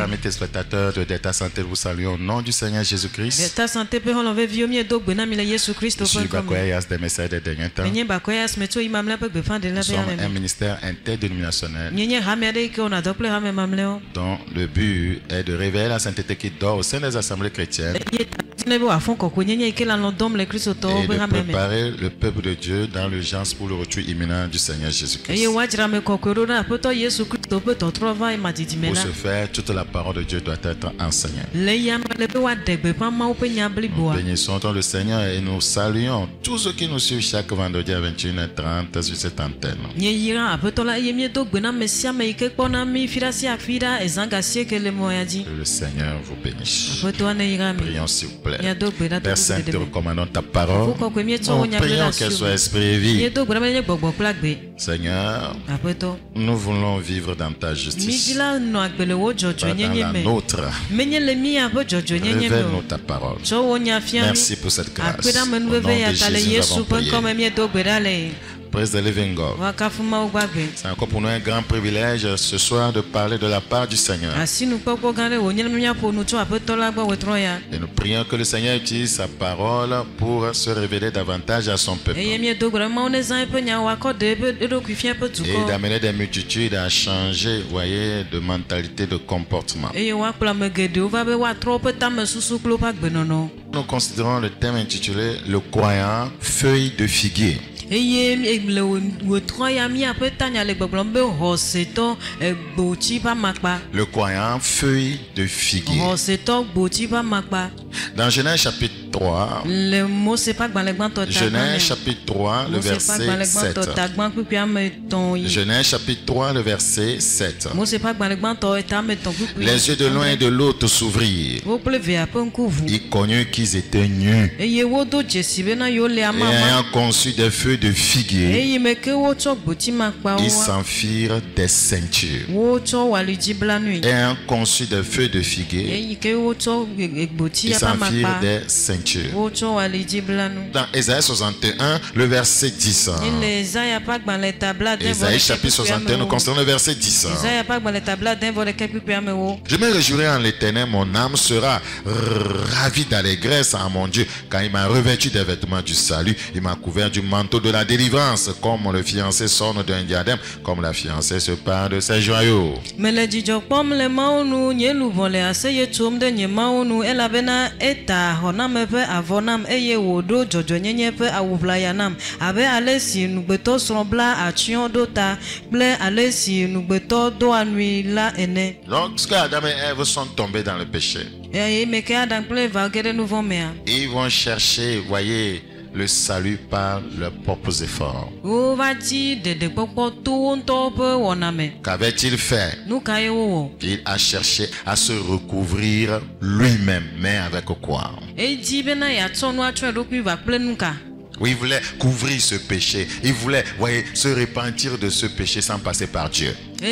Chers amis téléspectateurs de Delta Santé, vous saluons au nom du Seigneur Jésus-Christ. Delta Santé peut enlever vieux mieux donc benam il Jésus Christ. Je suis Bakoyas des messages des derniers temps. Nous sommes un ministère interdénominationnel dont le but est de révéler la sainteté qui dort au sein des assemblées chrétiennes et de préparer le peuple de Dieu dans l'urgence pour le retour imminent du Seigneur Jésus-Christ. Pour ce faire, toute la parole de Dieu doit être enseignée. Nous bénissons le Seigneur et nous saluons tous ceux qui nous suivent chaque vendredi à 21h30 sur cette antenne. Que le Seigneur vous bénisse. Prions s'il vous plaît. Père Saint, te recommandons ta parole. Nous prions qu'elle soit esprit et vie. Seigneur, nous voulons vivre dans ta justice, pas dans la nôtre. Révèle-nous ta parole. Merci pour cette grâce. Au nom de Jésus, nous avons prié. Praise the living God. C'est encore pour nous un grand privilège ce soir de parler de la part du Seigneur. Et nous prions que le Seigneur utilise sa parole pour se révéler davantage à son peuple. Et d'amener des multitudes à changer, voyez, de mentalité, de comportement. Nous considérons le thème intitulé « Le croyant, feuille de figuier ». Le croyant, feuille de figuier. Dans Genèse chapitre 3, Genèse chapitre 3, le verset 7. Genèse chapitre 3, le verset 7. Les yeux de l'un et de l'autre s'ouvrirent. Ils connurent qu'ils étaient nus. Et ayant conçu des feuilles de figuier, ils s'enfirent des ceintures. Ayant conçu des feuilles de figuier, ils s'enfirent des ceintures. Dans Ésaïe 61, le verset 10. Ésaïe chapitre 61, nous considérons le verset 10. Je me réjouirai en l'Éternel, mon âme sera ravie d'allégresse en mon Dieu, car il m'a revêtu des vêtements du salut, il m'a couvert du manteau de la délivrance, comme le fiancé s'orne d'un diadème, comme la fiancée se pare de ses joyaux. Lorsque Adam et Ève sont tombés dans le péché, ils vont chercher, voyez, le salut par leurs propres efforts. Qu'avait-il fait? Il a cherché à se recouvrir lui-même, mais avec quoi? Oui, il voulait couvrir ce péché. Il voulait, voyez, se repentir de ce péché sans passer par Dieu. La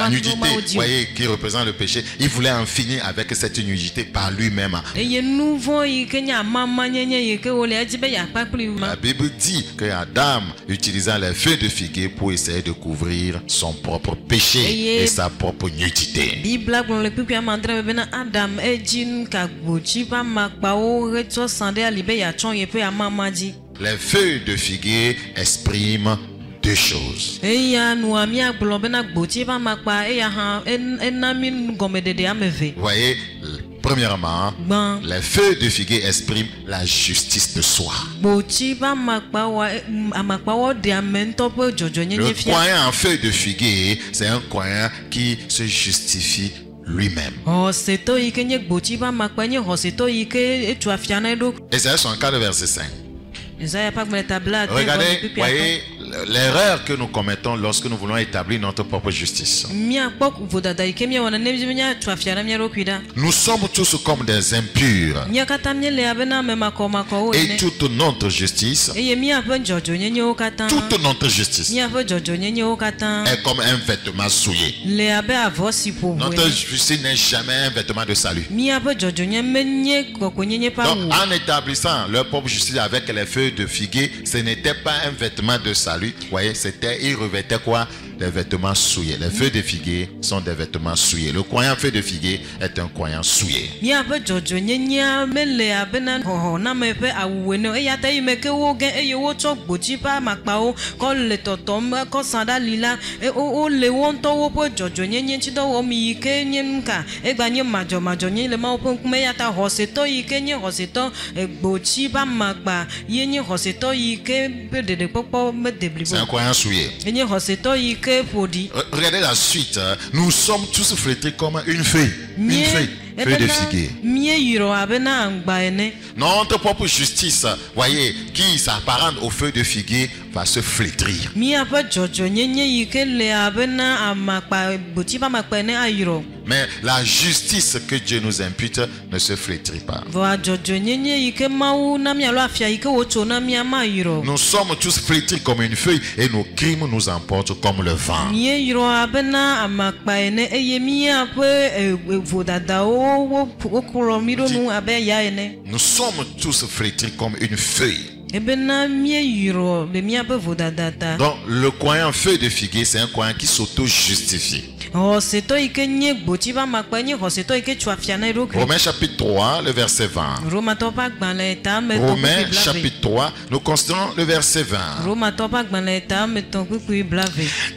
nudité, voyez, qui représente le péché, il voulait en finir avec cette nudité par lui-même. La Bible dit que Adam utilisa les feuilles de figuier pour essayer de couvrir son propre péché et sa propre nudité. Les feuilles de figuier expriment deux choses. Voyez, premièrement, les feuilles de figuier expriment la justice de soi. Le croyant en feuille de figuier, c'est un croyant qui se justifie lui-même. Ésaïe 64, verset 5. Regardez, voyez l'erreur que nous commettons lorsque nous voulons établir notre propre justice. Nous sommes tous comme des impurs. Et toute notre justice, est comme un vêtement souillé. Notre justice n'est jamais un vêtement de salut. Donc, en établissant leur propre justice avec les feuilles de figuier, ce n'était pas un vêtement de salut. Vous voyez, c'était, ils revêtaient quoi? des vêtements souillés. Les feuilles de figuier sont des vêtements souillés. Le croyant feuille de figuier est un croyant souillé. C'est un croyant souillé. Regardez la suite. Nous sommes tous flétris comme une feuille. Une feuille de figuier. Notre propre justice, voyez, qui s'apparente aux feuilles de figuier, va se flétrir. Mais la justice que Dieu nous impute ne se flétrit pas. Nous sommes tous flétris comme une feuille et nos crimes nous emportent comme le vent. Nous sommes tous flétris comme une feuille. Donc le croyant feuille de figuier, c'est un croyant qui s'auto-justifie. Romains chapitre 3, le verset 20. Romains chapitre 3, nous considérons le verset 20.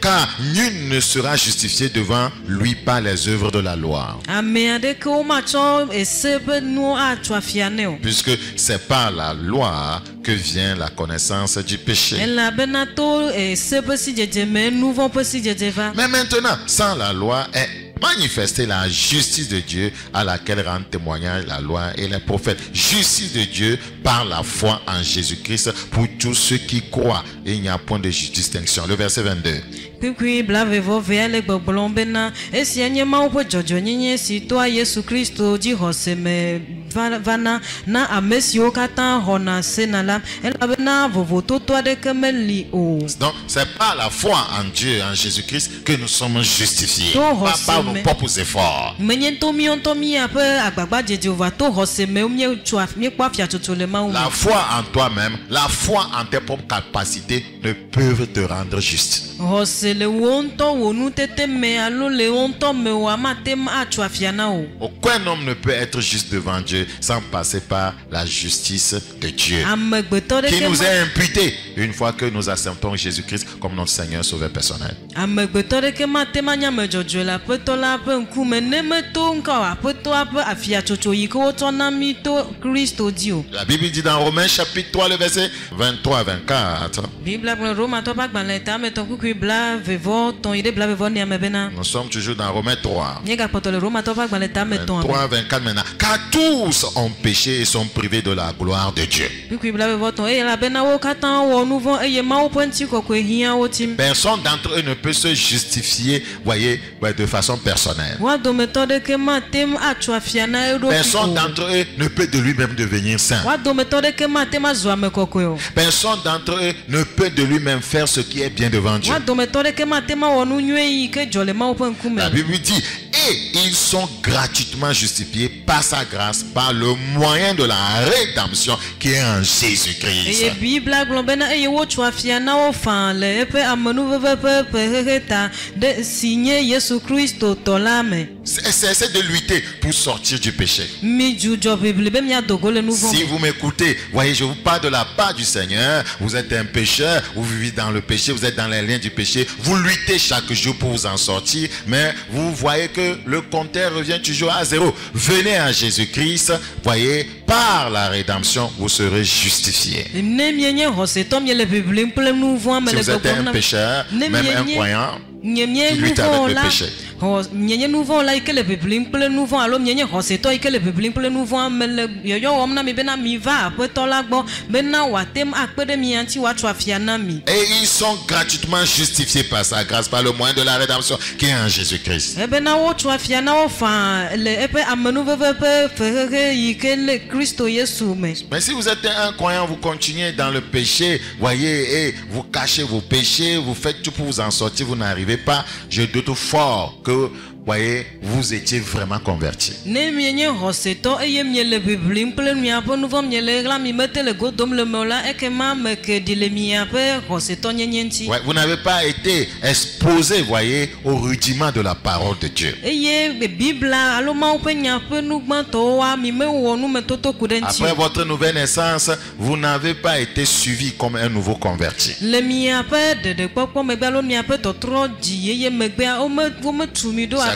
Car nul ne sera justifié devant lui par les œuvres de la loi. Puisque c'est par la loi que vient la connaissance du péché. Mais maintenant, sans la loi est manifester la justice de Dieu à laquelle rendent témoignage la loi et les prophètes. Justice de Dieu par la foi en Jésus-Christ pour tous ceux qui croient. Et il n'y a point de distinction. Le verset 22. Donc c'est par la foi en Dieu, en Jésus-Christ, que nous sommes justifiés, pas par nos propres efforts. La foi en toi-même, la foi en tes propres capacités ne peuvent te rendre juste. Aucun homme ne peut être juste devant Dieu sans passer par la justice de Dieu qui nous est imputée une fois que nous acceptons Jésus-Christ comme notre Seigneur Sauveur personnel. La Bible dit dans Romains chapitre 3 le verset 23 à 24. Nous sommes toujours dans Romains 3. 23 à 24 maintenant. Car tous ont péché et sont privés de la gloire de Dieu. Personne d'entre eux ne peut se justifier, voyez, de façon personnelle. Personne d'entre eux ne peut de lui-même devenir saint. Personne d'entre eux ne peut de lui-même faire ce qui est bien devant Dieu. La Bible dit, et ils sont gratuitement justifiés par sa grâce, par le moyen de la rédemption qui est en Jésus-Christ. Cessez de lutter pour sortir du péché. Si vous m'écoutez, voyez, je vous parle de la part du Seigneur. Vous êtes un pécheur, vous vivez dans le péché, vous êtes dans les liens du péché. Vous luttez chaque jour pour vous en sortir, mais vous voyez que le compteur revient toujours à zéro. Venez à Jésus-Christ, voyez, par la rédemption, vous serez justifiés. Si vous êtes un pécheur, même un croyant, qui lutte avec le péché. Et ils sont gratuitement justifiés par sa grâce, par le moyen de la rédemption qui est en Jésus-Christ. Mais si vous êtes un croyant, vous continuez dans le péché, voyez, et vous cachez vos péchés, vous faites tout pour vous en sortir, vous n'arrivez pas. Je doute fort que voyez, vous étiez vraiment convertis. Ouais, vous n'avez pas été exposé, voyez, au rudiment de la parole de Dieu. Après votre nouvelle naissance, vous n'avez pas été suivi comme un nouveau converti.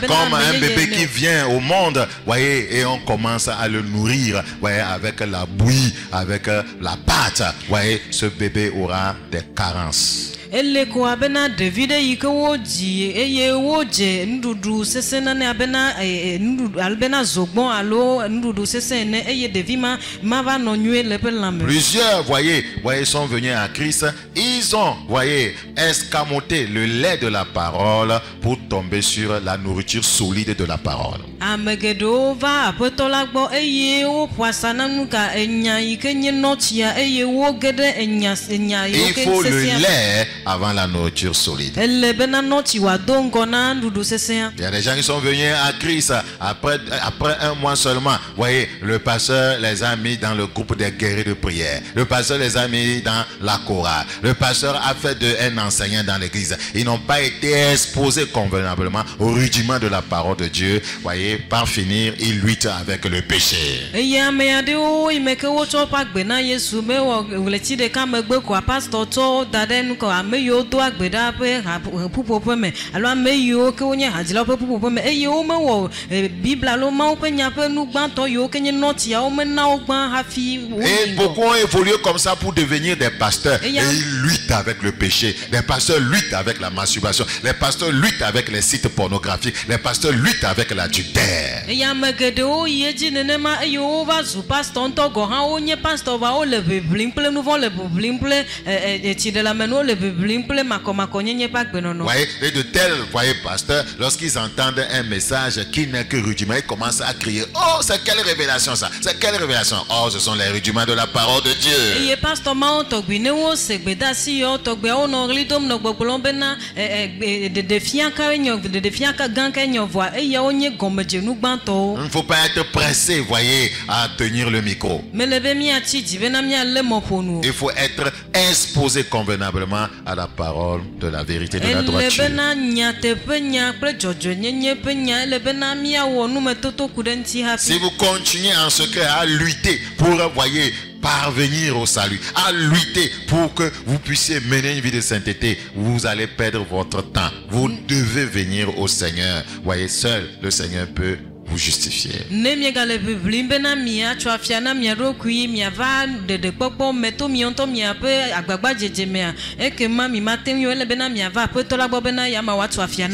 C'est comme un bébé qui vient au monde, voyez, et on commence à le nourrir, voyez, avec la bouillie, avec la pâte, voyez, ce bébé aura des carences. Elle quoi bena David yike woji eye woje ndudu sesena ne abena ndudu albena zogbon alo ndudu sesene eye devima mava nonyue lepelame. Plusieurs voyez sont venus à Christ, ils ont voyez escamoté le lait de la parole pour tomber sur la nourriture solide de la parole. Amegedo va apetola gbo eye wo poisana nuka enya yike nye notia eye wo gede enya il faut le lait avant la nourriture solide. Il y a des gens qui sont venus à Christ après un mois seulement. Voyez, le pasteur les a mis dans le groupe des guerriers de prière. Le pasteur les a mis dans la chorale. Le pasteur a fait un enseignant dans l'église. Ils n'ont pas été exposés convenablement au rudiment de la parole de Dieu. Voyez, par finir, ils luttent avec le péché. Et beaucoup ont évolué comme ça pour devenir des pasteurs. Et ils luttent avec le péché. Les pasteurs luttent avec la masturbation. Les pasteurs luttent avec les sites pornographiques. Les pasteurs luttent avec l'adultère. Voyez, et de tels pasteurs, lorsqu'ils entendent un message qui n'est que rudiment, ils commencent à crier: oh, c'est quelle révélation ça? C'est quelle révélation? Oh, ce sont les rudiments de la parole de Dieu. Il ne faut pas être pressé, voyez, à tenir le micro. Il faut être exposé convenablement à la parole de la vérité, de la droiture. Si vous continuez en secret à lutter pour, voyez, parvenir au salut, à lutter pour que vous puissiez mener une vie de sainteté, vous allez perdre votre temps. Vous devez venir au Seigneur. Voyez, seul le Seigneur peut vous justifier.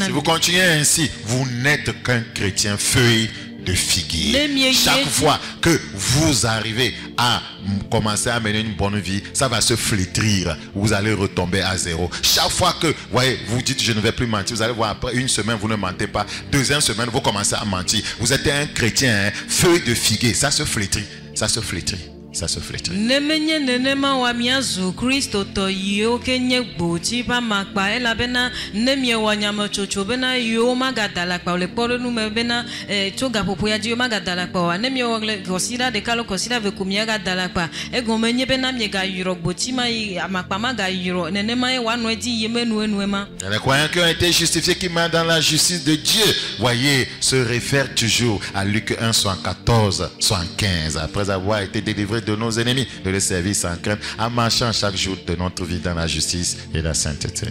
Si vous continuez ainsi, vous n'êtes qu'un chrétien feuille de figuier. Chaque fois que vous arrivez à commencer à mener une bonne vie, ça va se flétrir. Vous allez retomber à zéro. Chaque fois que voyez, vous dites je ne vais plus mentir, vous allez voir après une semaine vous ne mentez pas. Deuxième semaine vous commencez à mentir. Vous êtes un chrétien, hein, feuille de figuier. Ça se flétrit. Ça se flétrit. Ça se flétrit. Les croyants qui ont été justifiés, qui marchent dans la justice de Dieu, voyez, se réfèrent toujours à Luc 1, 114, 115. Après avoir été délivrés de nos ennemis, de les servir sans crainte, en marchant chaque jour de notre vie dans la justice et la sainteté.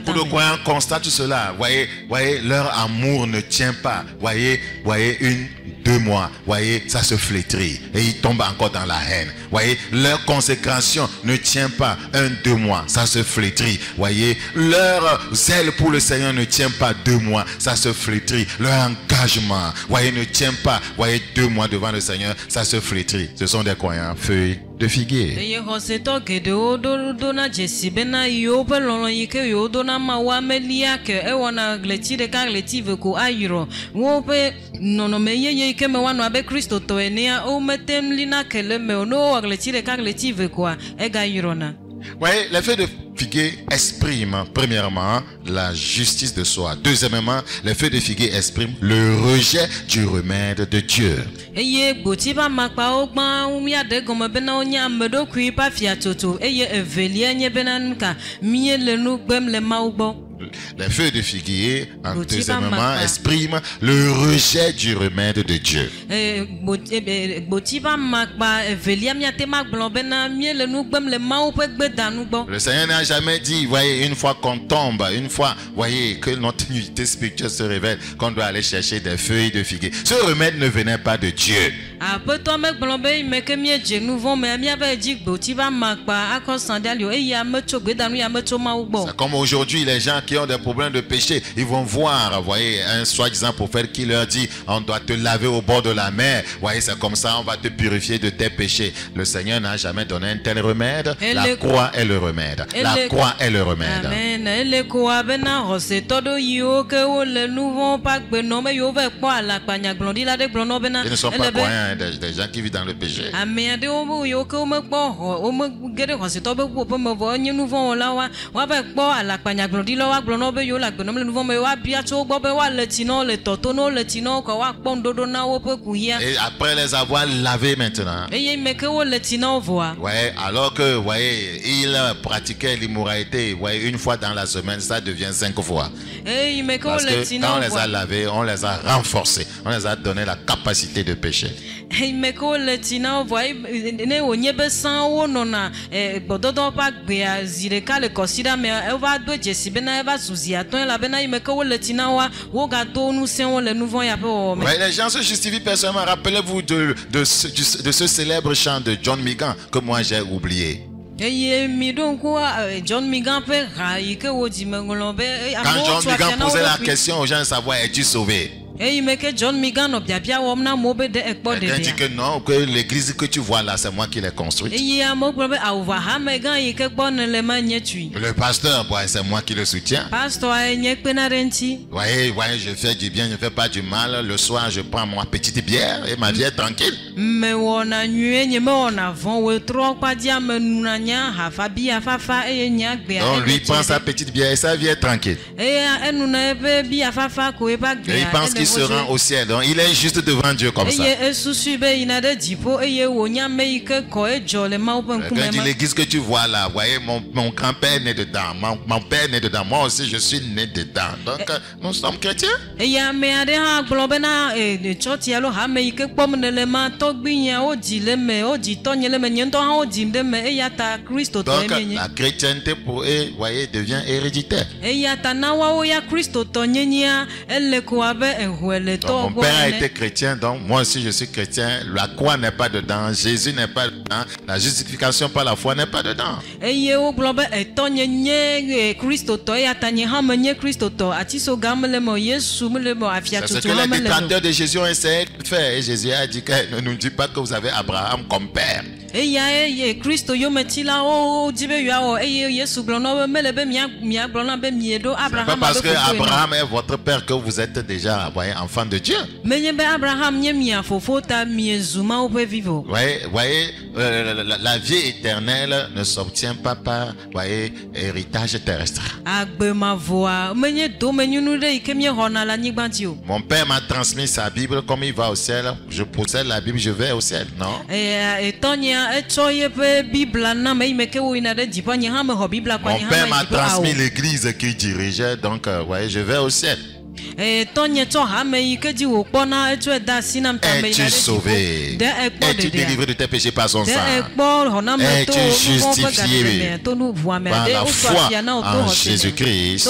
Beaucoup de croyants constatent cela. Voyez, leur amour ne tient pas. Voyez, 1-2 mois, voyez, ça se flétrit et ils tombent encore dans la haine. Voyez, leur consécration ne tient pas 1-2 mois, ça se flétrit. Voyez, leur zèle pour le Seigneur ne tient pas 2 mois, ça se flétrit. Leur engagement, voyez, ne tient pas, voyez, 2 mois devant le Seigneur, ça se flétrit. Ce sont des croyants feuilles de figuier. Ouais, les feuilles de figuier expriment premièrement la justice de soi. Deuxièmement, les feuilles de figuier expriment le rejet du remède de Dieu. Les feuilles de figuier, deuxièmement, expriment le rejet du remède de Dieu. Le Seigneur n'a jamais dit, voyez, une fois qu'on tombe, une fois, voyez, que notre unité spirituelle se révèle, qu'on doit aller chercher des feuilles de figuier. Ce remède ne venait pas de Dieu. C'est comme aujourd'hui, les gens qui ont des problèmes de péché, ils vont voir, voyez, un soi-disant prophète qui leur dit, on doit te laver au bord de la mer. Voyez, c'est comme ça, on va te purifier de tes péchés. Le Seigneur n'a jamais donné un tel remède. La croix est le remède. La croix est le remède. Amen. Ils ne sont pas croyants, des gens qui vivent dans le péché. Et après les avoir lavés maintenant, ouais, alors que, voyez, ils pratiquaient l'immoralité, voyez, une fois dans la semaine, ça devient 5 fois. Parce que quand on les a lavés, on les a renforcés, on les a donné la capacité de pécher. Ouais, les gens se justifient personnellement. Rappelez-vous de ce célèbre chant de John Migan que moi j'ai oublié. Quand John Migan posait la question aux gens de savoir, es-tu sauvé? Quelqu'un dit que non, que l'église que tu vois là, c'est moi qui l'ai construite. Le pasteur, c'est moi qui le soutiens. Voyez, je fais du bien, je ne fais pas du mal. Le soir, je prends ma petite bière et ma vie est tranquille. Donc lui prend sa petite bière et sa vie est tranquille. Et il pense qu'il se rend au ciel. Donc il est juste devant Dieu comme ça. Quelqu'un dit l'église que tu vois là, voyez, mon grand-père est né dedans, mon père est né dedans, moi aussi je suis né dedans. Donc nous sommes chrétiens. Donc la chrétienté pour eux, voyez, devient héréditaire. Donc, mon père a été chrétien, donc moi aussi je suis chrétien. La croix n'est pas dedans, Jésus n'est pas dedans, la justification par la foi n'est pas dedans. C'est ce que les détracteurs de Jésus ont essayé de faire. Et Jésus a dit que ne nous dit pas que vous avez Abraham comme père. C'est pas parce que Abraham est votre père que vous êtes déjà, voyez, enfant de Dieu. Voyez, la vie éternelle ne s'obtient pas par, voyez, héritage terrestre. Mon père m'a transmis sa Bible. Comme il va au ciel, je possède la Bible, je vais au ciel, non? Mon père m'a transmis l'église qu'il dirigeait, donc voyez, je vais au ciel. Es-tu sauvé? Es-tu délivré de tes péchés par son sang? Es-tu justifié par la foi en Jésus-Christ?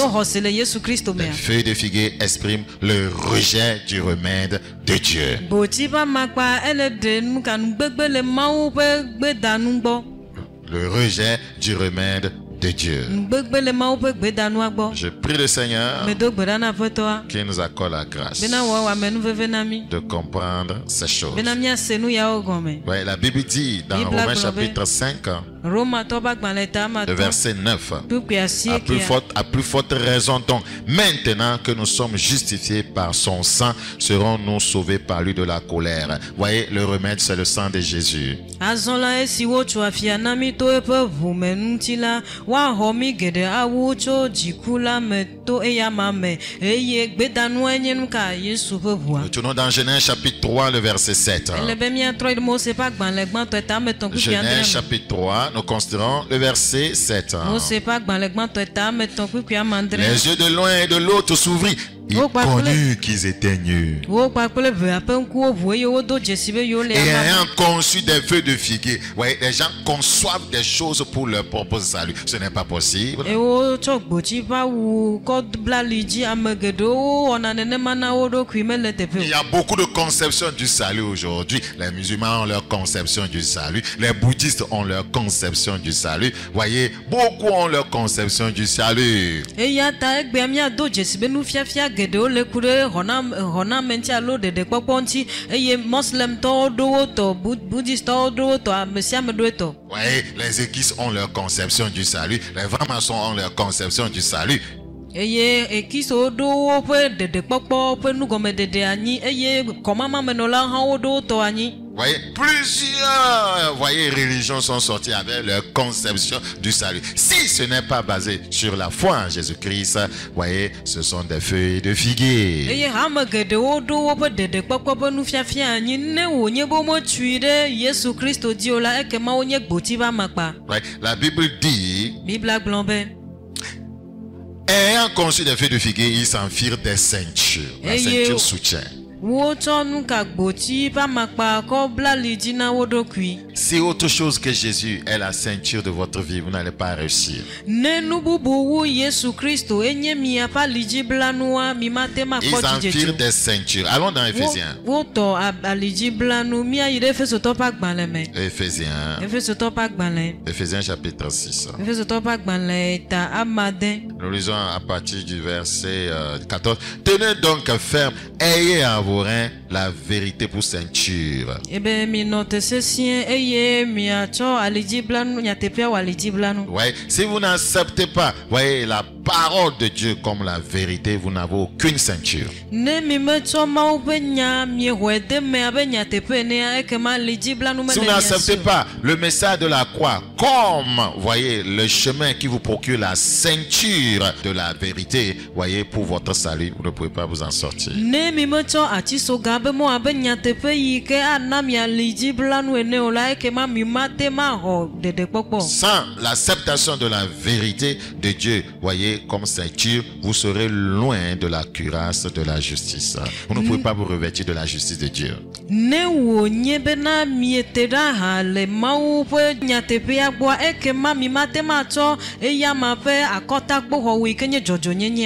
Les feuilles de figuier expriment le rejet du remède de Dieu. Le rejet du remède de Dieu. Je prie le Seigneur qu'il nous accorde la grâce de comprendre ces choses. Ouais, la Bible dit dans Romains chapitre 5, le verset 9, à plus forte raison donc, maintenant que nous sommes justifiés par son sang, serons-nous sauvés par lui de la colère. Voyez, le remède, c'est le sang de Jésus. Nous tournons dans Genèse chapitre 3, le verset 7. Genèse chapitre 3, nous considérons le verset 7. Les yeux de l'un et de l'autre s'ouvrirent. Ils connurent qu'ils étaient nus. Et ayant conçu des feux de figuier, ouais, les gens conçoivent des choses pour leur propre salut. Ce n'est pas possible. Il y a beaucoup de conceptions du salut aujourd'hui. Les musulmans ont leur conception du salut. Les bouddhistes ont leur conception du salut. Voyez, beaucoup ont leur conception du salut. Voyez, les églises ont leur conception du salut. Les francs-maçons ont leur conception du salut. Voyez, plusieurs religions sont sorties avec leur conception du salut. Si ce n'est pas basé sur la foi en Jésus-Christ, voyez, ce sont des feuilles de figuier. Ouais, la Bible dit, ayant conçu des feuilles de figuier, ils s'enfirent des ceintures. La ceinture soutient. Si autre chose que Jésus est la ceinture de votre vie, vous n'allez pas réussir. Ils s'enfirent des ceintures. Allons dans Éphésiens. Éphésiens chapitre 6. Nous lisons à partir du verset 14. Tenez donc ferme, ayez à vos reins la vérité pour ceinture. Ouais, si vous n'acceptez pas, voyez, la parole de Dieu comme la vérité, vous n'avez aucune ceinture. Si vous n'acceptez pas le message de la croix comme, voyez, le chemin qui vous procure la ceinture de la vérité, voyez, pour votre salut, vous ne pouvez pas vous en sortir. Sans l'acceptation de la vérité de Dieu, voyez, comme ceinture, vous serez loin de la cuirasse de la justice. Vous ne pouvez pas vous revêtir de la justice de Dieu.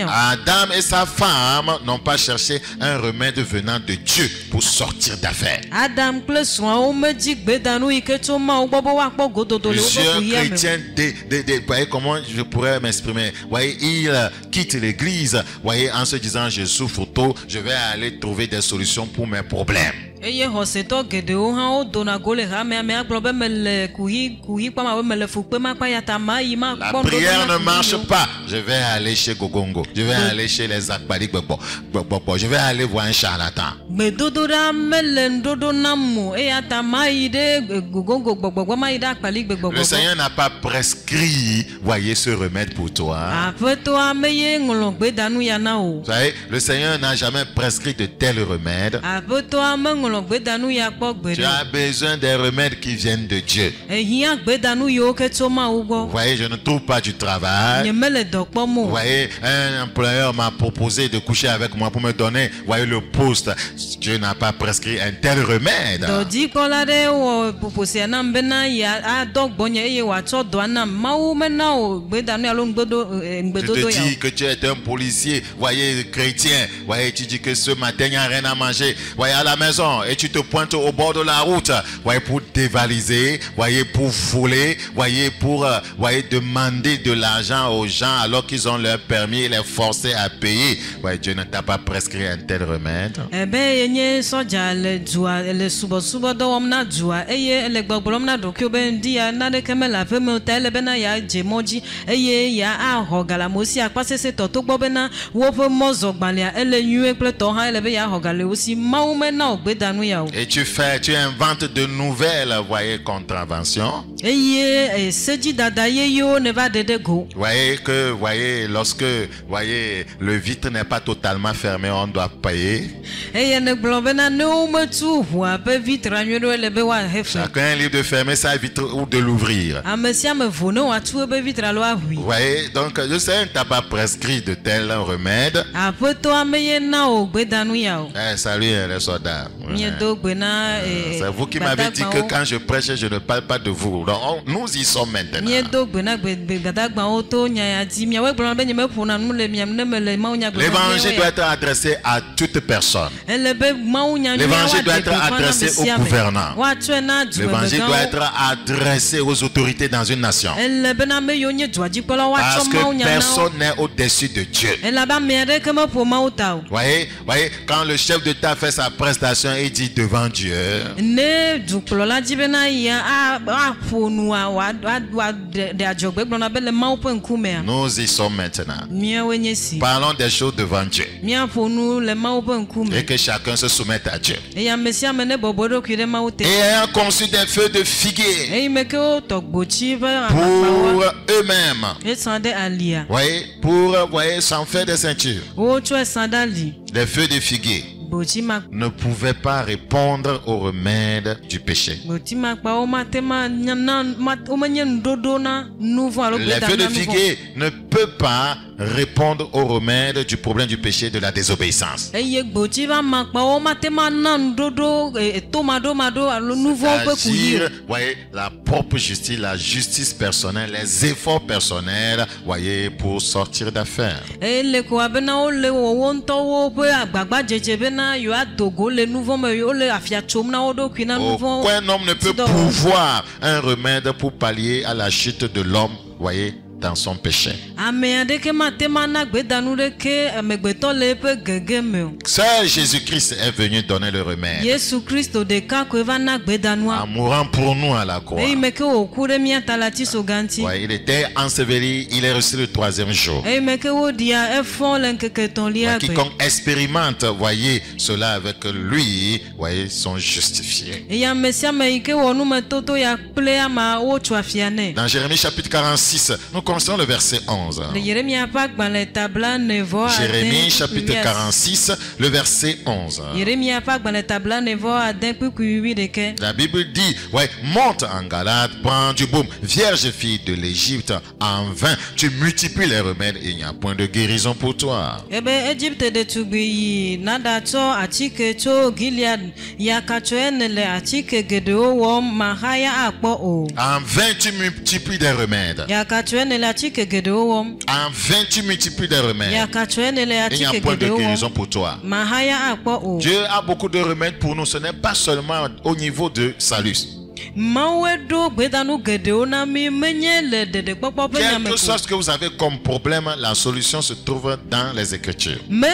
Adam et sa femme n'ont pas cherché un remède venant de Dieu pour sortir d'affaires. Plusieurs chrétiens, voyez comment je pourrais m'exprimer. Voyez, ils quittent l'église, voyez, en se disant je souffre trop, je vais aller trouver des solutions pour mes problèmes. La prière ne marche pas. Je vais aller chez Gogongo. Je vais aller chez les Akbalik. Je vais aller voir un charlatan. Le Seigneur n'a pas prescrit, voyez, ce remède pour toi. Vous savez, le Seigneur n'a jamais prescrit de tels remèdes. Tu as besoin des remèdes qui viennent de Dieu. Vous voyez, je ne trouve pas du travail. Vous voyez, un employeur m'a proposé de coucher avec moi pour me donner, voyez, le poste. Dieu n'a pas prescrit un tel remède. Je te dis que tu es un policier, voyez, chrétien. Voyez, tu dis que ce matin, il n'y a rien à manger. Voyez, à la maison, et tu te pointes au bord de la route, voyez, pour dévaliser, voyez, pour voler, voyez, pour demander de l'argent aux gens alors qu'ils ont leur permis et les forcer à payer, voyez, Dieu ne t'a pas prescrit un tel remède. Et tu inventes de nouvelles, voyez, contraventions. Voyez que, voyez, lorsque, voyez, le vitre n'est pas totalement fermé, on doit payer. Chacun est libre de fermer sa vitre ou de l'ouvrir. Voyez, donc je sais, on t'a pas prescrit de tels remèdes. Salut les soldats. C'est vous qui m'avez dit que quand je prêche, je ne parle pas de vous. Donc, nous y sommes maintenant. L'évangile doit être adressé à toute personne. L'évangile doit être adressé aux gouvernants. L'évangile doit être adressé aux autorités dans une nation. Parce que personne n'est au-dessus de Dieu. Voyez, quand le chef d'État fait sa prestation, il dit devant Dieu. Nous y sommes maintenant. Parlons des choses devant Dieu. Et que chacun se soumette à Dieu. Et ayant conçu des feux de figuier pour eux-mêmes. Voyez, pour s'en faire des ceintures. Les feux de figuier ne pouvaient pas répondre au remède du péché. Les feux de figuier ne peuvent pas répondre au remède du problème du péché de la désobéissance. C'est-à-dire, voyez, la propre justice, la justice personnelle, les efforts personnels, voyez, pour sortir d'affaire. Aucun homme ne peut pouvoir un remède pour pallier à la chute de l'homme, voyez, dans son péché. Seul Jésus-Christ est venu donner le remède. En mourant pour nous à la croix. Ouais, il était enseveli, il est reçu le 3e jour. Ouais, quiconque expérimente, voyez, cela avec lui, voyez, sont justifiés. Dans Jérémie chapitre 46, nous commençons le verset 11. Jérémie chapitre 46, le verset 11. La Bible dit, ouais, monte en Galade, prends du baume, vierge fille de l'Égypte, en vain tu multiplies les remèdes et il n'y a point de guérison pour toi. En vain tu multiplies des remèdes. En vain tu multiplies des remèdes. Il n'y a point de guérison pour toi. Dieu a beaucoup de remèdes pour nous. Ce n'est pas seulement au niveau de salut. Quelque chose que vous avez comme problème, la solution se trouve dans les Écritures. Nous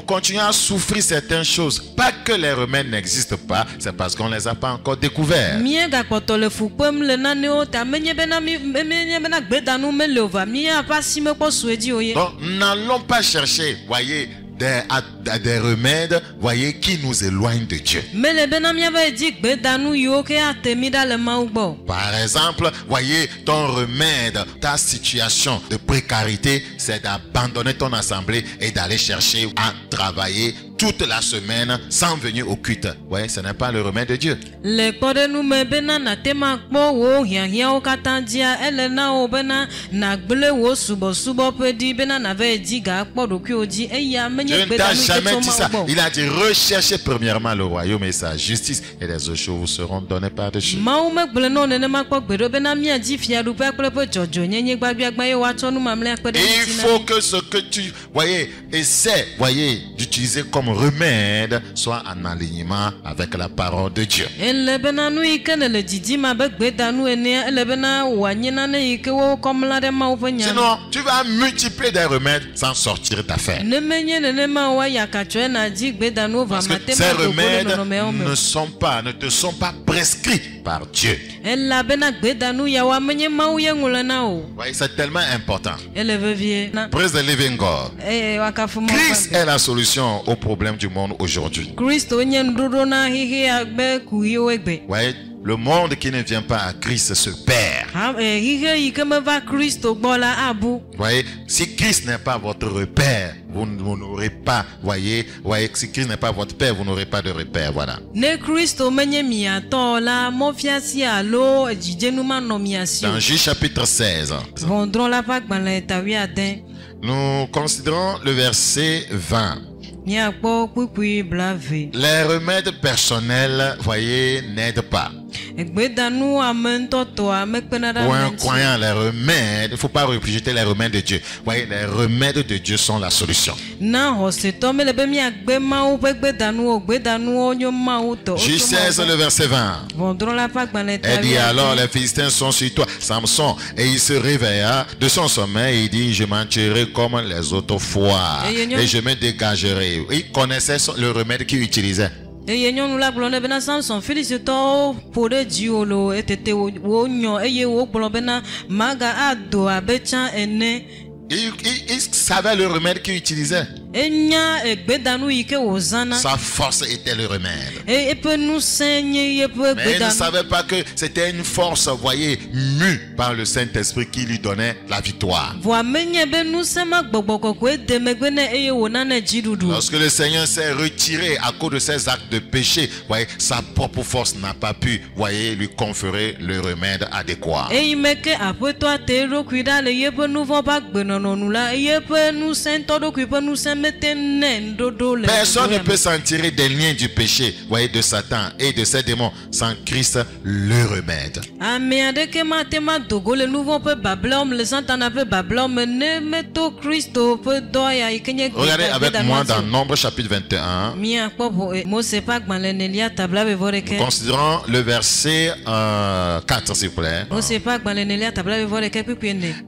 continuons à souffrir certaines choses. Pas que les remèdes n'existent pas, c'est parce qu'on ne les a pas encore découverts. Donc, n'allons pas chercher, voyez, des remèdes, voyez, qui nous éloignent de Dieu. Par exemple, voyez, ton remède, ta situation de précarité, c'est d'abandonner ton assemblée et d'aller chercher à travailler toute la semaine sans venir au culte. Ouais, ce n'est pas le remède de Dieu. Dieu ne t'a jamais dit ça. Il a dit recherchez premièrement le royaume et sa justice et les autres choses vous seront données par-dessus. Il faut que ce que tu, voyez, essaie, voyez, d'utiliser comme comme remède soit en alignement avec la parole de Dieu. Sinon, tu vas multiplier des remèdes sans sortir d'affaire. Parce que ces remèdes ne te sont pas prescrits par Dieu. Oui, c'est tellement important. Praise the living God. Christ est la solution aux problèmes du monde aujourd'hui. Oui, le monde qui ne vient pas à Christ se perd. Voyez, si Christ n'est pas votre repère, vous n'aurez pas, voyez, si Christ n'est pas votre père, vous n'aurez pas de repère, voilà. Dans Juge chapitre 16, nous considérons le verset 20. Les remèdes personnels, voyez, n'aident pas. Pour un croyant, les remèdes, il ne faut pas rejeter les remèdes de Dieu. Voyez, les remèdes de Dieu sont la solution. Juge 16, le verset 20. Elle dit alors, les Philistins sont sur toi, Samson, et il se réveilla de son sommeil, il dit, je m'en tirerai comme les autres fois, et je me dégagerai. Il connaissait le remède qu'il utilisait. Il savait le remède qu'il utilisait. Sa force était le remède. Mais il ne savait pas que c'était une force, voyez, mue par le Saint-Esprit qui lui donnait la victoire. Lorsque le Seigneur s'est retiré à cause de ses actes de péché, voyez, sa propre force n'a pas pu, voyez, lui conférer le remède adéquat. Personne ne peut s'en tirer des liens du péché, voyez, de Satan et de ses démons sans Christ le remède. Regardez avec moi dans Nombre chapitre 21. Considérons le verset 4 s'il vous plaît.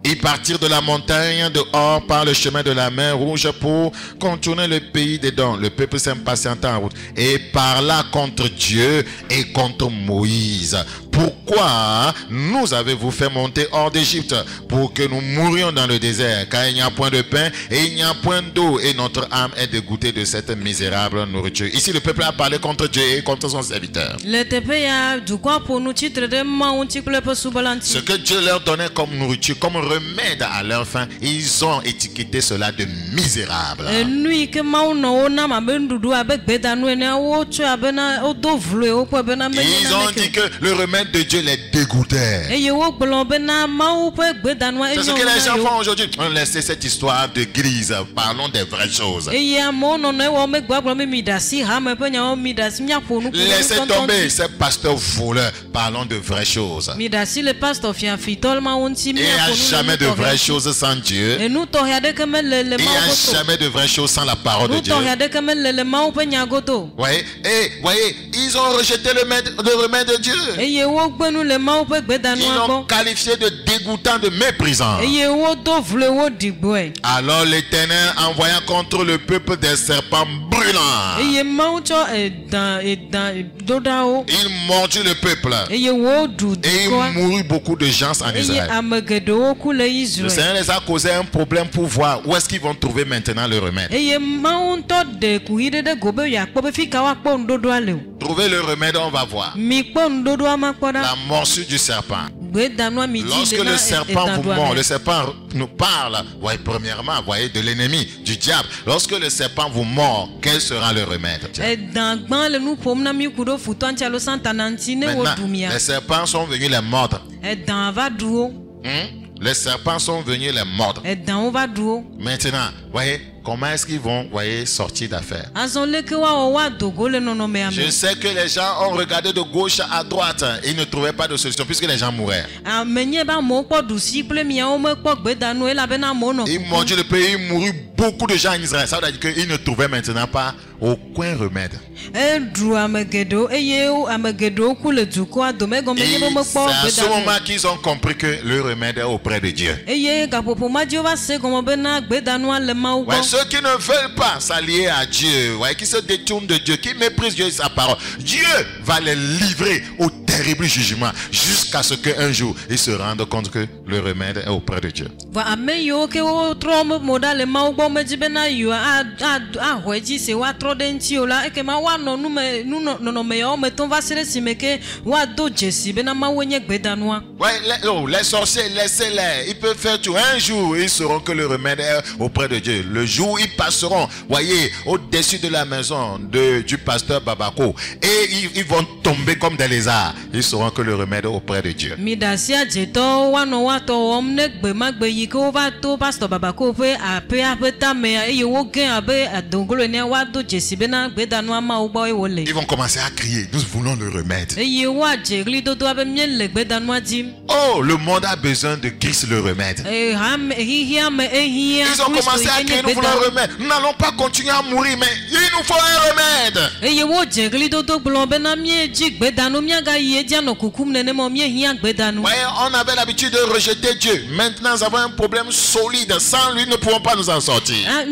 Ils partirent de la montagne de Hor par le chemin de la mer Rouge pour contourner le pays d'Édom. Le peuple s'impatienta en route et parla contre Dieu et contre Moïse. Pourquoi nous avez-vous fait monter hors d'Égypte pour que nous mourions dans le désert, car il n'y a point de pain et il n'y a point d'eau et notre âme est dégoûtée de cette misérable nourriture. Ici le peuple a parlé contre Dieu et contre son serviteur. Ce que Dieu leur donnait comme nourriture, comme remède à leur faim, ils ont étiqueté cela de misérable. Ils ont dit que le remède de Dieu les dégoûtait. C'est ce que les gens font aujourd'hui. On laisse cette histoire de grise. Parlons des vraies choses. Laissez tomber ces pasteurs voleurs. Parlons de vraies choses. Il n'y a jamais de vraies choses sans Dieu. Il n'y a jamais de vraies choses sans la parole de Dieu. Voyez, voyez, ils ont rejeté le remède de Dieu. Ils l'ont qualifié de dégoûtant, de méprisant. Alors l'Éternel envoya contre le peuple des serpents brûlants. Il mordit le peuple. Et il mourut beaucoup de gens en Israël. Le Seigneur les a causé un problème pour voir où est-ce qu'ils vont trouver maintenant le remède. Trouver le remède, on va voir. La morsure du serpent. Lorsque le serpent vous mord, le serpent nous parle, voyez, premièrement, voyez, de l'ennemi, du diable. Lorsque le serpent vous mord, quel sera le remède? Maintenant, les serpents sont venus les mordre. Les serpents sont venus les mordre. Maintenant, voyez, comment est-ce qu'ils vont, voyez, sortir d'affaire? Je sais que les gens ont regardé de gauche à droite. Ils ne trouvaient pas de solution puisque les gens mouraient. Ils mordirent le pays, il mourut beaucoup de gens en Israël. Ça veut dire qu'ils ne trouvaient maintenant pas aucun remède. Et c'est à ce moment qu'ils ont compris que le remède est auprès de Dieu. Ouais, ceux qui ne veulent pas s'allier à Dieu, ouais, qui se détournent de Dieu, qui méprisent Dieu et sa parole, Dieu va les livrer au terrible jugement jusqu'à ce qu'un jour ils se rendent compte que le remède est auprès de Dieu. Ouais, les sorciers, laissez-les. Ils peuvent faire tout. Un jour, ils sauront que le remède est auprès de Dieu. Le jour où ils passeront, voyez, au-dessus de la maison du pasteur Babako, et ils vont tomber comme des lézards. Ils sauront que le remède est auprès de Dieu. Ils vont commencer à crier, nous voulons le remède. Oh, le monde a besoin de Christ le remède. Ils ont commencé à crier, nous voulons le remède. Nous n'allons pas continuer à mourir, mais il nous faut un remède. Voyez, on avait l'habitude de rejeter Dieu. Maintenant, nous avons un problème solide. Sans lui, nous ne pouvons pas nous en sortir. Et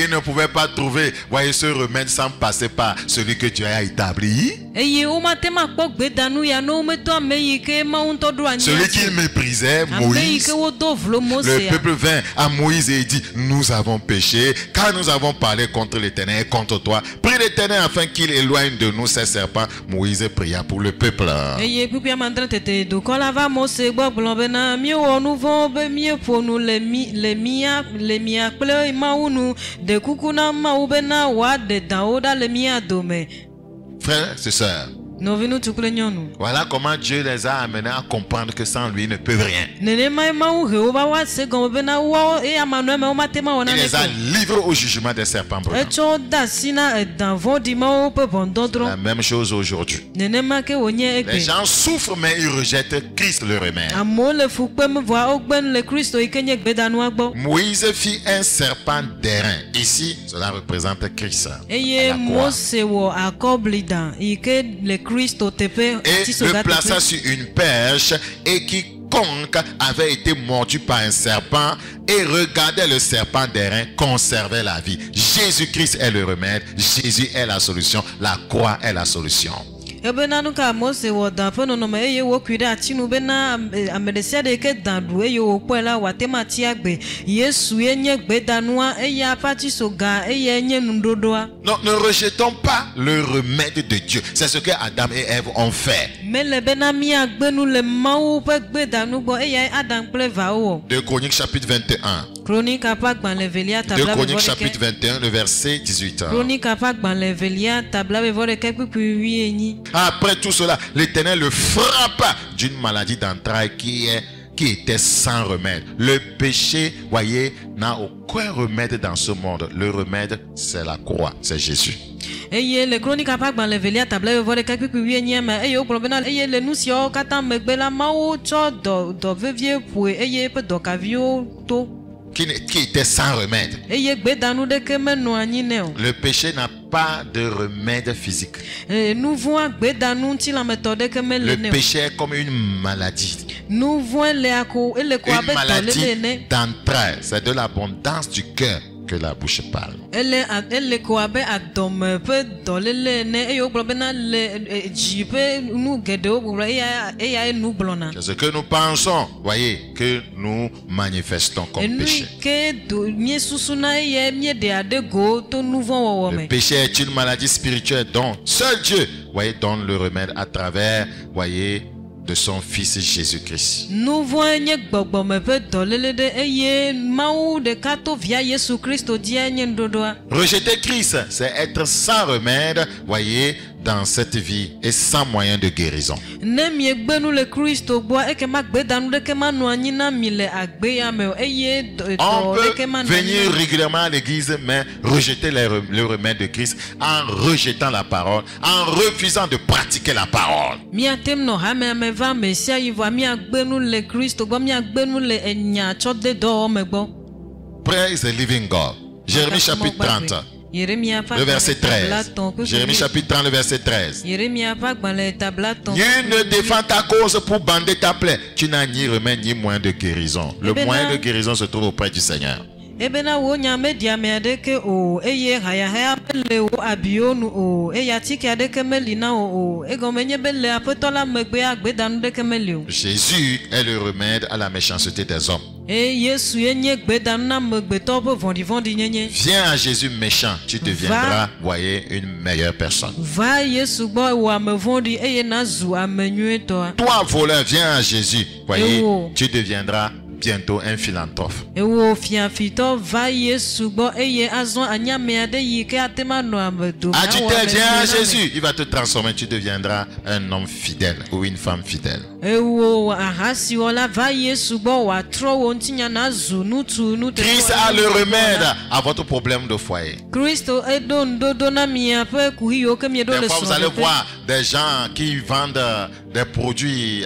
ils ne pouvaient pas trouver, voyez, ce remède sans passer par celui que Dieu a établi. Celui qu'il méprisait, Moïse. Le peuple vint à Moïse et dit, nous avons péché car nous avons parlé contre l'Éternel et contre toi. Prie l'Éternel afin qu'il éloigne de nous ces serpents. Moïse pria pour le peuple. Frères et sœurs, voilà comment Dieu les a amenés à comprendre que sans lui, ils ne peuvent rien. Il les a livrés au jugement des serpents. La même chose aujourd'hui. Les gens souffrent, mais ils rejettent Christ le remède. Moïse fit un serpent d'airain. Ici, cela représente Christ. Et le plaça sur une perche, et quiconque avait été mordu par un serpent et regardait le serpent d'airain conservait la vie. Jésus-Christ est le remède, Jésus est la solution, la croix est la solution. Non, ne rejetons pas le remède de Dieu. C'est ce que Adam et Ève ont fait. 2 Chroniques chapitre 21. 2 Chroniques chapitre 21, le verset 18. Après tout cela, l'Éternel le frappa d'une maladie d'entrailles qui était sans remède. Le péché, voyez, n'a aucun remède dans ce monde. Le remède, c'est la croix, c'est Jésus. Qui était sans remède. Le péché n'a pas de remède physique. Le péché est comme une maladie. Une maladie d'entrailles. C'est de l'abondance du cœur que la bouche parle. C'est ce que nous pensons, voyez, que nous manifestons comme péché. Le péché est une maladie spirituelle dont seul Dieu, voyez, donne le remède à travers, voyez, de son Fils Jésus-Christ. Rejeter Christ, c'est être sans remède, voyez, dans cette vie et sans moyen de guérison. On peut venir régulièrement à l'église, mais rejeter le remède de Christ en rejetant la parole, en refusant de pratiquer la parole. Praise the living God. Jérémie chapitre 30. Le verset 13. Jérémie chapitre 30, le verset 13. Nul ne défend ta cause pour bander ta plaie. Tu n'as ni remède ni moyen de guérison. Le moyen de guérison se trouve auprès du Seigneur. Jésus est le remède à la méchanceté des hommes. Viens à Jésus méchant, tu deviendras, voyez, une meilleure personne. Toi, voleur, viens à Jésus, voyez, tu deviendras bientôt un philanthrope. Adultère, viens à Jésus, il va te transformer, tu deviendras un homme fidèle ou une femme fidèle. Christ a le remède à votre problème de foyer. Des fois, vous allez voir des gens qui vendent des produits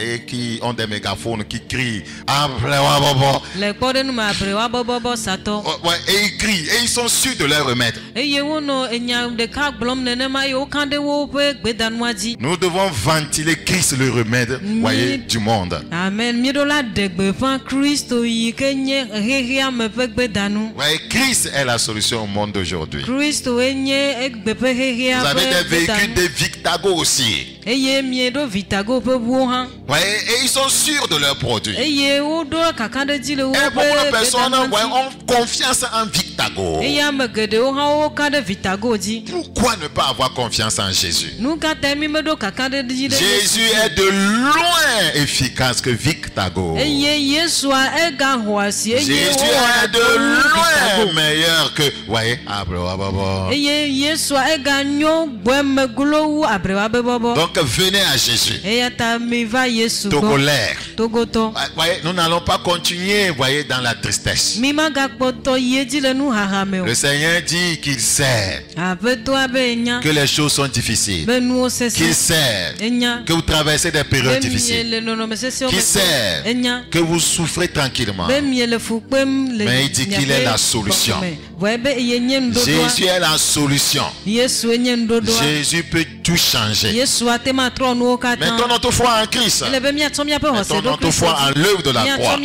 et qui ont des mégaphones qui crient. Et ils crient et ils sont sûrs de leur remède. Nous devons ventiler Christ le remède, voyez, du monde. Amen. Voyez, Christ est la solution au monde d'aujourd'hui. Vous avez des véhicules de Victago aussi. Voyez, et ils sont sûrs de leurs produits. Et beaucoup de personnes ont confiance en Victago. Pourquoi ne pas avoir confiance en Jésus? Jésus est de loin efficace que Victago. Jésus est de loin meilleur que, voyez, donc venez à Jésus. Togolais. Voyez, nous n'allons pas continuer, voyez, dans la tristesse. Le Seigneur dit qu'il sait que les choses sont difficiles. Qu'il sait que vous traversez des périodes difficiles. Qu'il sait que vous souffrez tranquillement. Mais il dit qu'il est la solution. Jésus est la solution. Jésus peut tout changer. Mettons notre foi en Christ. Mettons notre foi en l'œuvre de la croix.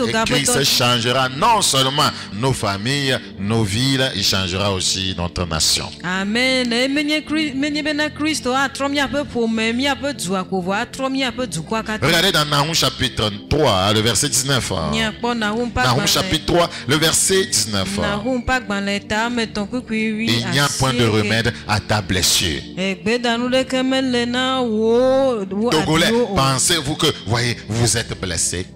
Et Christ changera non seulement nos familles, nos villes, il changera aussi notre nation. Amen. Regardez dans Nahum chapitre 3, le verset 19. Nahum chapitre 3, le verset 19. Il n'y a point de remède à ta blessure. Togolais, pensez-vous que, voyez, vous êtes blessé?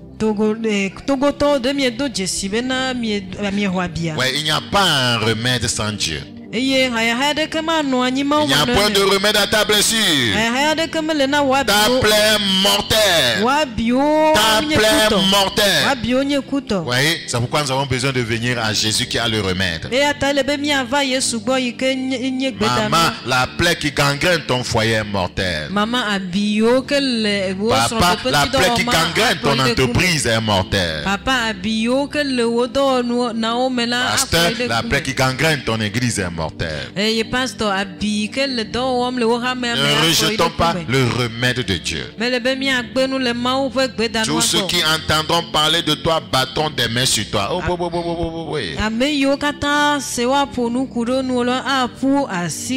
Ouais, il n'y a pas un remède sans Dieu. Il n'y a point de remède à ta blessure. Ta plaie mortelle. Ta plaie mortelle. Vous voyez, c'est pourquoi nous avons besoin de venir à Jésus qui a le remède. Maman, la plaie qui gangrène ton foyer est mortelle. Papa, la plaie qui gangrène ton entreprise est mortelle. Pasteur, la plaie qui gangrène ton église est mortelle. Ne rejetons pas le remède de Dieu. Tous ceux qui entendront parler de toi battront des mains sur toi.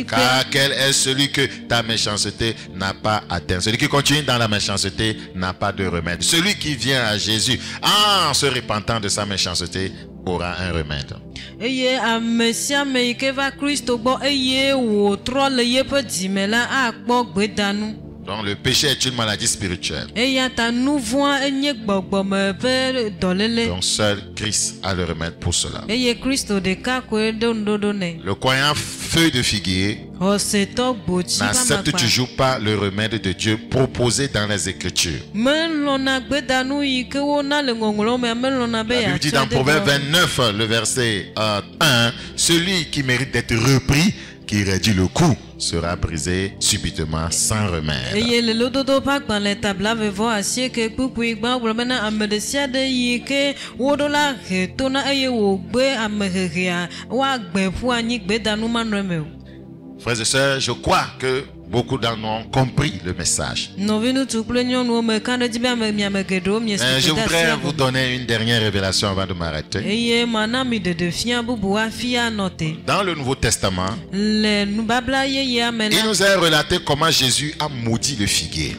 Car quel est celui que ta méchanceté n'a pas atteint? Celui qui continue dans la méchanceté n'a pas de remède. Celui qui vient à Jésus en se repentant de sa méchanceté aura un remède. Donc le péché est une maladie spirituelle. Donc seul Christ a le remède pour cela. Le croyant feuille de figuier n'accepte toujours pas le remède de Dieu proposé dans les Écritures. La Bible dit dans Proverbe 29, le verset 1, celui qui mérite d'être repris, qui réduit le coup, sera brisé subitement sans remède. Frères et sœurs, je crois que beaucoup d'entre nous ont compris le message. Je voudrais vous donner une dernière révélation avant de m'arrêter. Dans le Nouveau Testament, il nous a relaté comment Jésus a maudit le figuier.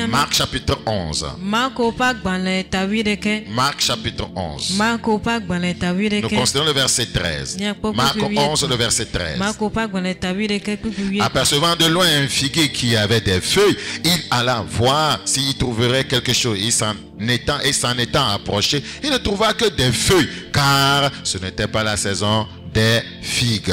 Marc chapitre 11. Marc chapitre 11. Nous considérons le verset 13. Marc 11, le verset 13. Apercevant de loin un figuier qui avait des feuilles, il alla voir s'il trouverait quelque chose. Et s'en étant approché, il ne trouva que des feuilles, car ce n'était pas la saison des figues.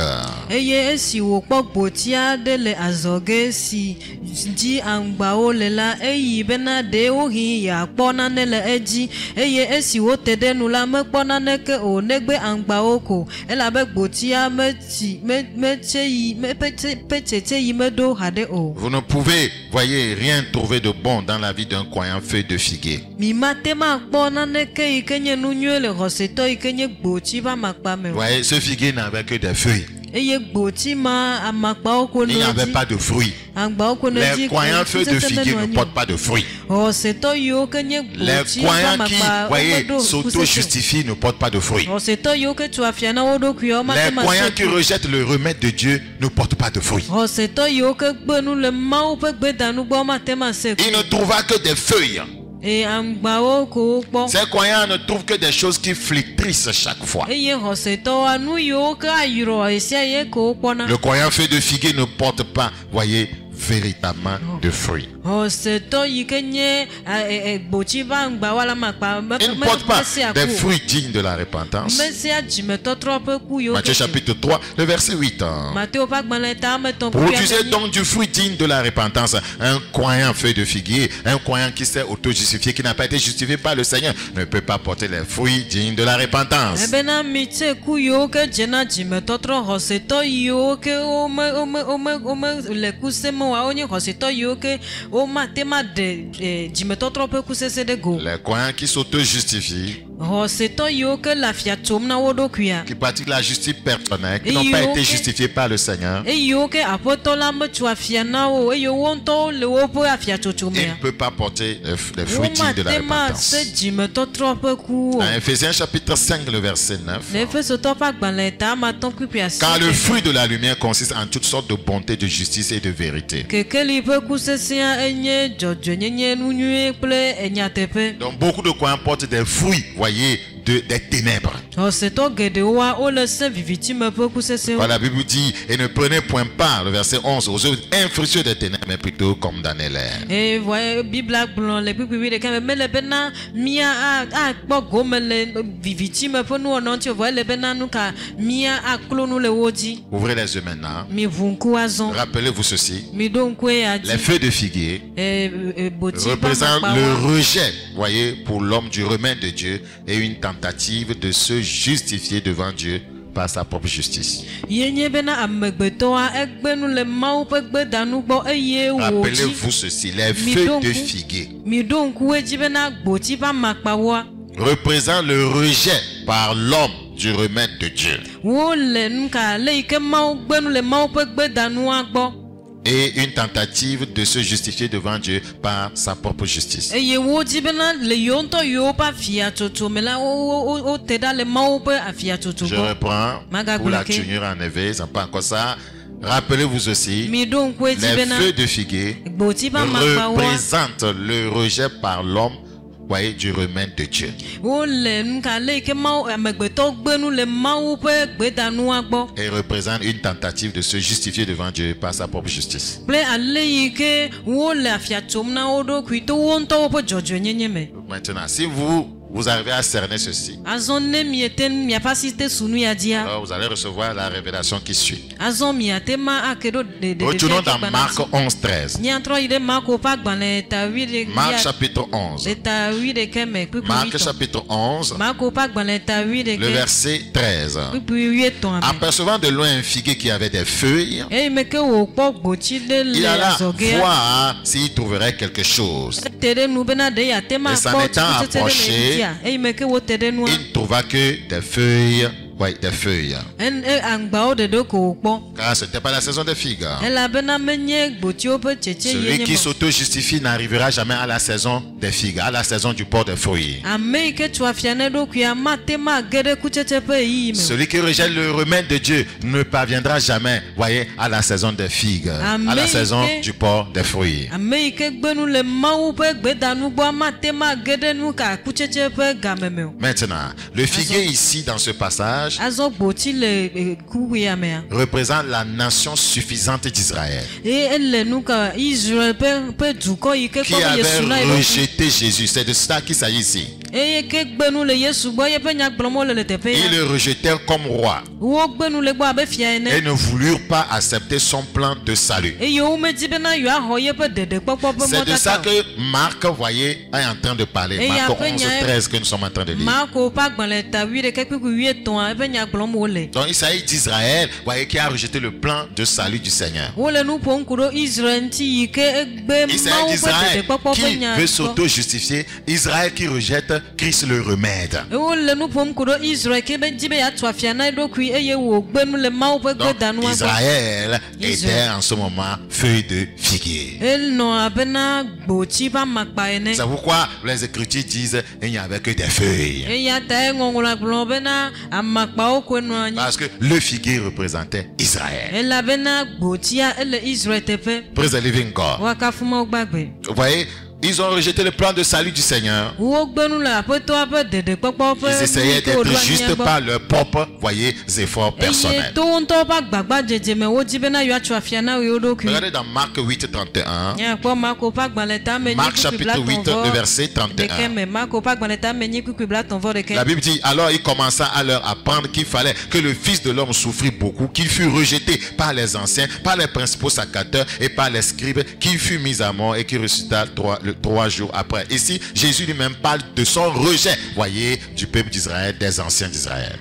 Vous ne pouvez, voyez, rien trouver de bon dans la vie d'un croyant feuille de figuier. Voyez, ce figuier n'avait que des feuilles. Il n'y avait pas de fruits. Les croyants feuilles de figuier ne portent pas de fruits. Les croyants qui, voyez, s'auto-justifient ne portent pas de fruits. Les croyants qui rejettent le remède de Dieu ne portent pas de fruits. Il ne trouva que des feuilles. Ces croyants ne trouvent que des choses qui flétrissent chaque fois. Le croyant feuille de figuier ne porte pas, voyez, véritablement de fruits. Il ne porte pas des fruits dignes de la repentance. Matthieu chapitre 3, le verset 8. Produisez donc du fruit digne de la repentance. Un croyant feuille de figuier, un croyant qui s'est auto-justifié, qui n'a pas été justifié par le Seigneur, ne peut pas porter les fruits dignes de la repentance. Les croyants qui s'auto-justifient, qui pratiquent la justice personnelle, qui n'ont pas été justifiés par le Seigneur, il ne peut pas porter les fruits dignes de la repentance. Dans Ephésiens chapitre 5, le verset 9, car le fruit de la lumière consiste en toutes sortes de bonté, de justice et de vérité. Donc beaucoup de croyants portent des fruits, voyez, des ténèbres. La Bible dit, et ne prenez point part, le verset 11, aux œuvres infructueuses des ténèbres, mais plutôt condamnez-les. Ouvrez les yeux maintenant. Rappelez-vous ceci. Les feuilles de figuier représentent le rejet, voyez, pour l'homme du remède de Dieu et une tentative de se justifier devant Dieu par sa propre justice. Rappelez-vous ceci, les feuilles de figuier représentent le rejet par l'homme du remède de Dieu et une tentative de se justifier devant Dieu par sa propre justice. Je reprends pour la tunnure en éveil, c'est pas encore ça. Rappelez-vous aussi, les feuilles de figuier représentent le rejet par l'homme, voyez, du remède de Dieu. Et représente une tentative de se justifier devant Dieu par sa propre justice. Maintenant, si vous vous arrivez à cerner ceci, alors vous allez recevoir la révélation qui suit. Retournons dans Marc 11, 13. Marc chapitre 11. Marc chapitre 11, le verset 13. Apercevant de loin un figuier qui avait des feuilles, il alla voir s'il trouverait quelque chose. Et s'en étant approché, il ne trouva que des feuilles. Oui, des feuilles. Car ce n'était pas la saison des figues. Celui qui s'auto-justifie n'arrivera jamais à la saison des figues, à la saison du port des fruits. Celui qui rejette le remède de Dieu ne parviendra jamais, voyez, à la saison des figues, à la saison du port des fruits. Maintenant, le figuier ici dans ce passage représente la nation suffisante d'Israël qui avait rejeté Jésus. C'est de cela qu'il s'agit ici. Ils le rejetèrent comme roi et ne voulurent pas accepter son plan de salut. C'est de ça que Marc, voyez, est en train de parler. Marc 11, 13 que nous sommes en train de lire. Donc il s'agit d'Israël, voyez, qui a rejeté le plan de salut du Seigneur. Il s'agit d'Israël qui veut s'auto-justifier. Israël qui rejette Christ le remède. Donc Israël était en ce moment feuille de figuier. C'est pourquoi les Écritures disent il n'y avait que des feuilles. Parce que le figuier représentait Israël. Praise the living God. Vous voyez, ils ont rejeté le plan de salut du Seigneur. Ils essayaient d'être justes par leurs propres, voyez, efforts personnels. Regardez dans Marc 8, 31. Marc chapitre 8, le verset 31. La Bible dit, alors il commença à leur apprendre qu'il fallait que le Fils de l'homme souffrit beaucoup, qu'il fut rejeté par les anciens, par les principaux sacrificateurs et par les scribes, qu'il fut mis à mort et qu'il ressuscita 3 jours après. Ici, Jésus lui-même parle de son rejet, voyez, du peuple d'Israël, des anciens d'Israël.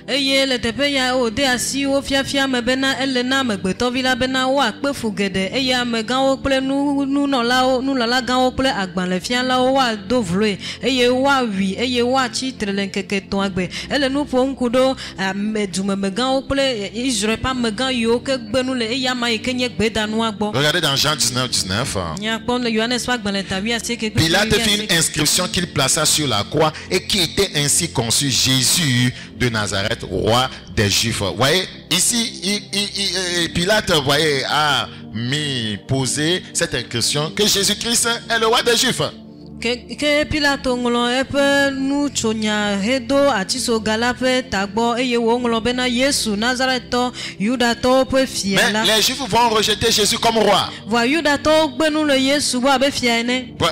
Regardez dans Jean 19, 19. Pilate fit une inscription qu'il plaça sur la croix et qui était ainsi conçu: Jésus de Nazareth, roi des Juifs. Vous voyez, ici, Pilate, voyez, a posé cette inscription que Jésus-Christ est le roi des Juifs. Mais les Juifs vont rejeter Jésus comme roi.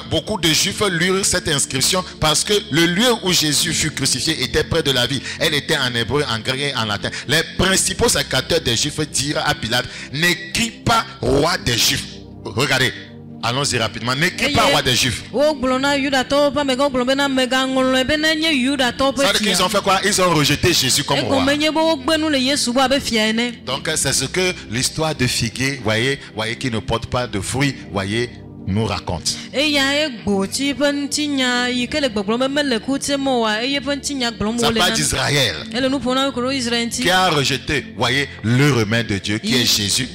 Beaucoup de Juifs lurent cette inscription parce que le lieu où Jésus fut crucifié était près de la ville. Elle était en hébreu, en grec et en latin. Les principaux sacrificateurs des Juifs dirent à Pilate: n'écris pas roi des Juifs. Regardez. Allons-y rapidement. N'écris pas roi des Juifs. Ça veut dire qu'ils ont fait quoi? Ils ont rejeté Jésus comme roi. Donc c'est ce que l'histoire de figuier, voyez, qui ne porte pas de fruits, voyez, nous raconte. Ça parle d'Israël qui a rejeté, voyez, le remède de Dieu qui est Jésus.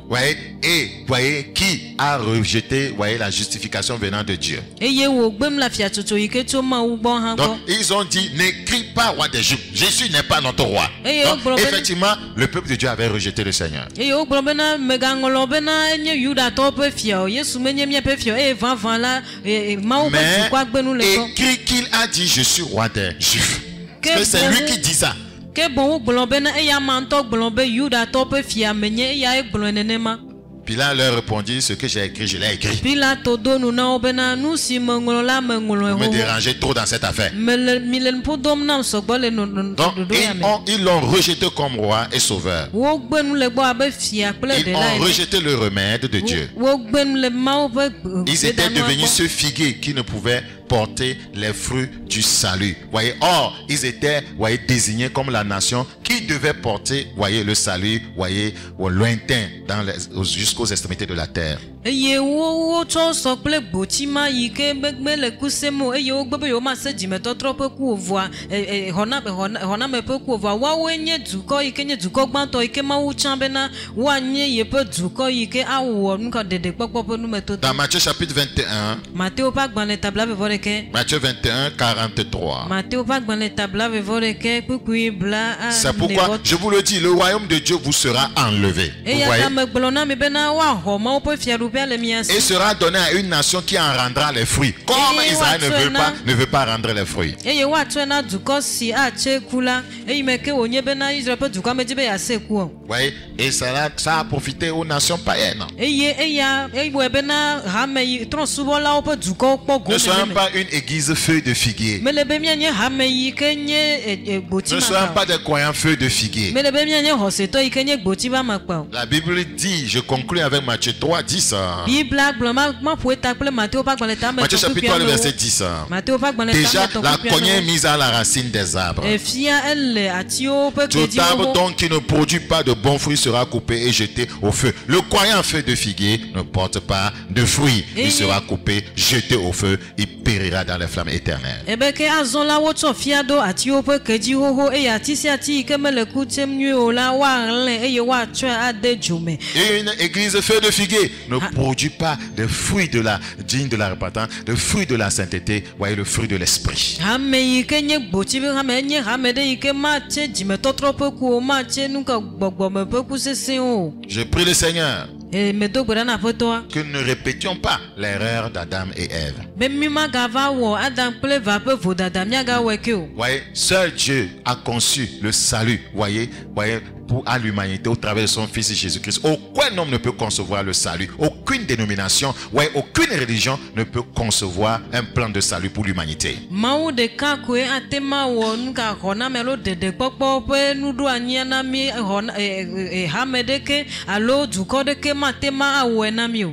Voyez, et voyez qui a rejeté, voyez, la justification venant de Dieu. Donc ils ont dit: n'écris pas roi des Juifs. Jésus n'est pas notre roi. Donc, effectivement, le peuple de Dieu avait rejeté le Seigneur. Mais écrit qu'il a dit: je suis roi des Juifs. Parce que c'est lui qui dit ça. Pilate leur répondit, ce que j'ai écrit, je l'ai écrit. Vous me dérangez trop dans cette affaire. Donc, ils l'ont rejeté comme roi et sauveur. Ils ont rejeté le remède de Dieu. Ils étaient devenus ce figuier qui ne pouvait porter les fruits du salut. Voyez, or, ils étaient, voyez, désignés comme la nation qui devait porter, voyez, le salut, voyez, au lointain, jusqu'aux extrémités de la terre. Dans Matthieu chapitre 21, Matthieu 21, 43. C'est pourquoi je vous le dis, le royaume de Dieu vous sera enlevé. Vous voyez? Et sera donné à une nation qui en rendra les fruits. Comme Israël ne veut pas rendre les fruits. Oui, et ça a profité aux nations païennes. Ne soyons pas une église feuille de figuier. Ne soyons pas des croyants feuilles de figuier. La Bible dit, je conclue avec Matthieu 3, 10. Matthieu chapitre 3, verset 10. Déjà, la cognée est mise à la racine des arbres. Tout arbre donc qui ne produit pas de bons fruits sera coupé et jeté au feu. Le croyant feuille de figuier ne porte pas de fruits. Il sera coupé, jeté au feu, il périra dans les flammes éternelles. Et une église feuille de figuier ne produit pas de fruits dignes de la repentance, de fruits de la sainteté, voyez, le fruit de l'esprit. Je prie le Seigneur que nous ne répétions pas l'erreur d'Adam et Ève. Voyez, seul Dieu a conçu le salut, voyez, à l'humanité au travers de son Fils Jésus-Christ. Aucun homme ne peut concevoir le salut. Aucune dénomination, aucune religion ne peut concevoir un plan de salut pour l'humanité.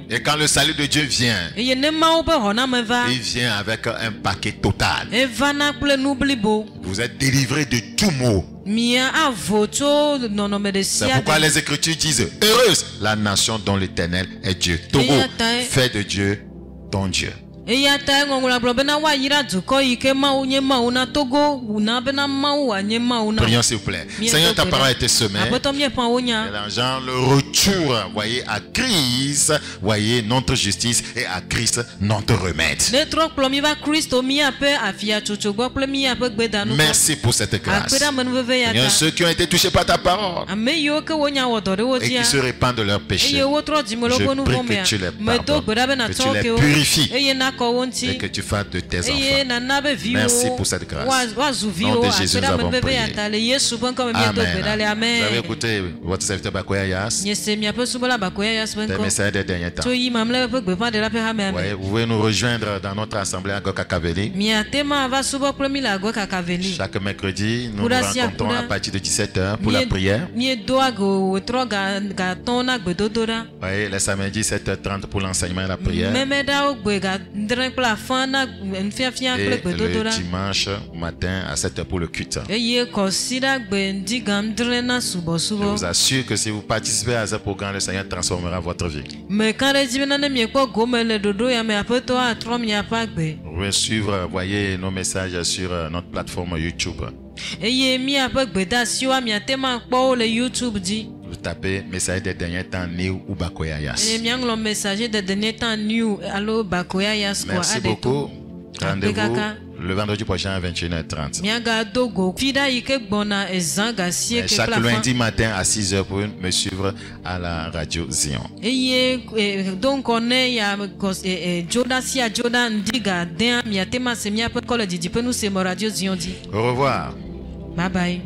Et quand le salut de Dieu vient, il vient avec un paquet total. Vous êtes délivrés de tout mot. C'est pourquoi les Écritures disent, heureuse la nation dont l'Éternel est Dieu. Togo, fais de Dieu ton Dieu. Prions s'il vous plaît. Seigneur, ta parole a été semée. Genre le retour, voyez, à Christ, voyez, notre justice, et à Christ, notre remède. Merci pour cette grâce. Seigneur, ceux qui ont été touchés par ta parole et qui se répandent de leurs péchés, je prie que tu les pardonnes, que tu les purifies et que tu fasses de tes enfants. Merci pour cette grâce. Au nom de Jésus, nous avons prié. Amen. Vous avez écouté votre serviteur Bakoya Yas, des messages des derniers temps. Vous pouvez nous rejoindre dans notre assemblée à Gokakaveli. Chaque mercredi, nous nous rencontrons à partir de 17h pour la prière. Les samedis 7h30 pour l'enseignement et la prière. Et le dimanche matin à 7h pour le culte. Je vous assure que si vous participez à ce programme, le Seigneur transformera votre vie. Vous pouvez suivre, voyez nos messages sur notre plateforme YouTube. Vous tapez message des derniers temps New ou Bakoya Yas. Merci beaucoup. Rendez-vous le vendredi prochain à 21h30. Chaque lundi matin à 6h pour me suivre à la radio Zion. Au revoir. Bye bye.